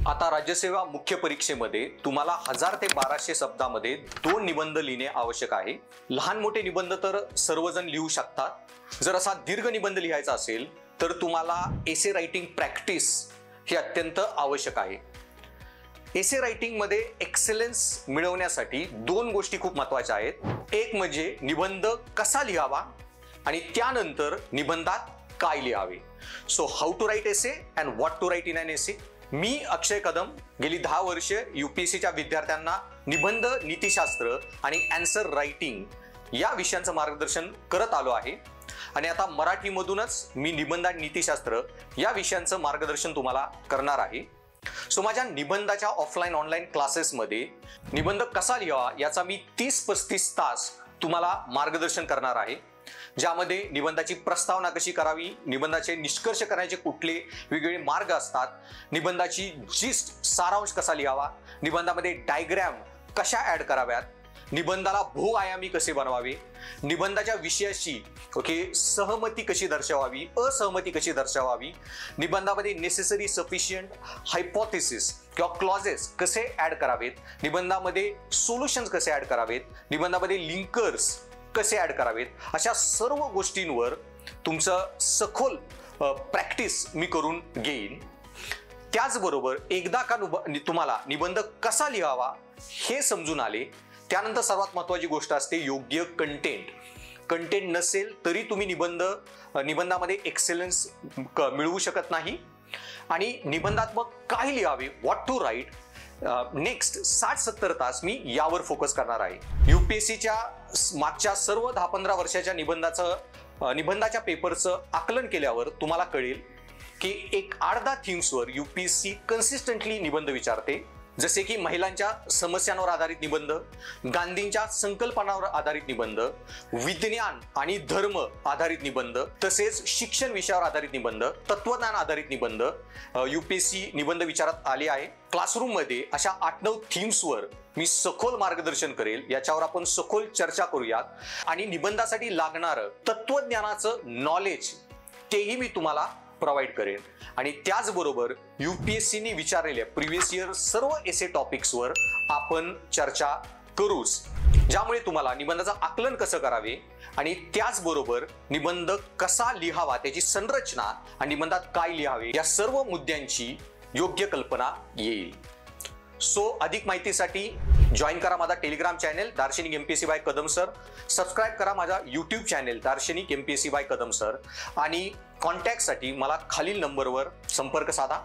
आता राज्यसेवा मुख्य परीक्षेमध्ये तुम्हाला 1000 ते 1200 शब्दामध्ये 2 निबंध लिहिणे आवश्यक आहे। लहान मोठे निबंध तर सर्वजण लिहू शकतात। जर असा दीर्घ निबंध लिहायचा असेल तर तुम्हाला एसे रायटिंग प्रॅक्टिस हे अत्यंत आवश्यक आहे। एसे रायटिंग मध्ये एक्सेलन्स मिळवण्यासाठी 2 गोष्टी खूप महत्त्वाच्या आहेत। एक म्हणजे निबंध कसा लिहावा आणि त्यानंतर निबंधात काय लिहावे। So how to write essay and what to write in an essay. मी अक्षय कदम गेली 10 वर्ष यूपीएससीच्या विद्यार्थ्यांना निबंध नीतिशास्त्र आणि आन्सर रायटिंग या विषयांचं मार्गदर्शन करत आलो आहे आणि आता मराठीमधूनच मी निबंध आणि नीतिशास्त्र या विषयांचं मार्गदर्शन तुम्हाला करणार आहे। सो माझ्या निबंधाच्या ऑफलाईन ऑनलाईन क्लासेसमध्ये निबंध कसा लिहावा याचा मी 30-35 तास तुम्हाला मार्गदर्शन करणार आहे, ज्यामध्ये निबंधाची प्रस्तावना कशी करावी, निबंधाचे निष्कर्ष करण्याचे कुठले वेगवेगळे मार्ग असतात, निबंधाची जिस्ट सारांश कसा लिहावा, निबंधामध्ये डायग्राम कशा ऍड कराव्यात, निबंधाला बहुआयामी कसे बनवावे, निबंधाच्या विषयाशी सहमती कशी दर्शवावी, असहमती कशी दर्शवावी, निबंधामध्ये नेसेसरी सफिशियंट हायपोथेसिस किंवा क्लॉजेस कसे ऍड करावेत, निबंधामध्ये सोल्युशन्स कसे ऍड करावेत, निबंधामध्ये लिंकर्स कसे ऍड करावेत, अशा सर्व गोष्टींवर तुमचं सखोल प्रॅक्टिस मी करून घेईन। त्याचबरोबर एकदा का तुम्हाला निबंध कसा लिहावा हे समजून आले, त्यानंतर सर्वात महत्त्वाची गोष्ट असते योग्य कंटेंट। कंटेंट नसेल तरी तुम्ही निबंधामध्ये एक्सेलन्स मिळवू शकत नाही। आणि निबंधात्मक काय लिहावे, व्हॉट टू राईट, नेक्स्ट 60-70 तास मी यावर फोकस करणार आहे। यूपीएससीच्या मागच्या सर्व 10-15 वर्षाच्या निबंधाच्या पेपरचं आकलन केल्यावर तुम्हाला कळेल की एक 8-10 थीम्सवर यूपीएससी कन्सिस्टंटली निबंध विचारते, जसे की महिलांच्या समस्यांवर आधारित निबंध, गांधींच्या संकल्पनावर आधारित निबंध, विज्ञान आणि धर्म आधारित निबंध, तसेच शिक्षण विषयावर आधारित निबंध, तत्वज्ञान आधारित निबंध यूपीएससी निबंध विचारत आले आहे। क्लासरूम मध्ये अशा 8-9 थीम्सवर मी सखोल मार्गदर्शन करेल, याच्यावर आपण सखोल चर्चा करूयात आणि निबंधासाठी लागणारं तत्वज्ञानाचं नॉलेज तेही मी तुम्हाला प्रोव्हाइड करेन। आणि त्याचबरोबर यूपीएससीने विचारलेल्या प्रिव्हियस इयर सर्व एसे टॉपिक्सवर आपण चर्चा करूच, ज्यामुळे तुम्हाला निबंधाचं आकलन कसं करावे आणि त्याचबरोबर निबंध कसा लिहावा, त्याची संरचना आणि निबंधात काय लिहावे या सर्व मुद्द्यांची योग्य कल्पना येईल। सो अधिक माहितीसाठी जॉईन करा माझा Telegram channel Darshanik MPSC by Kadam sir, subscribe करा माझा YouTube channel Darshanik MPSC by Kadam sir आणि कॉन्टॅक्टसाठी मला खालील नंबरवर संपर्क साधा।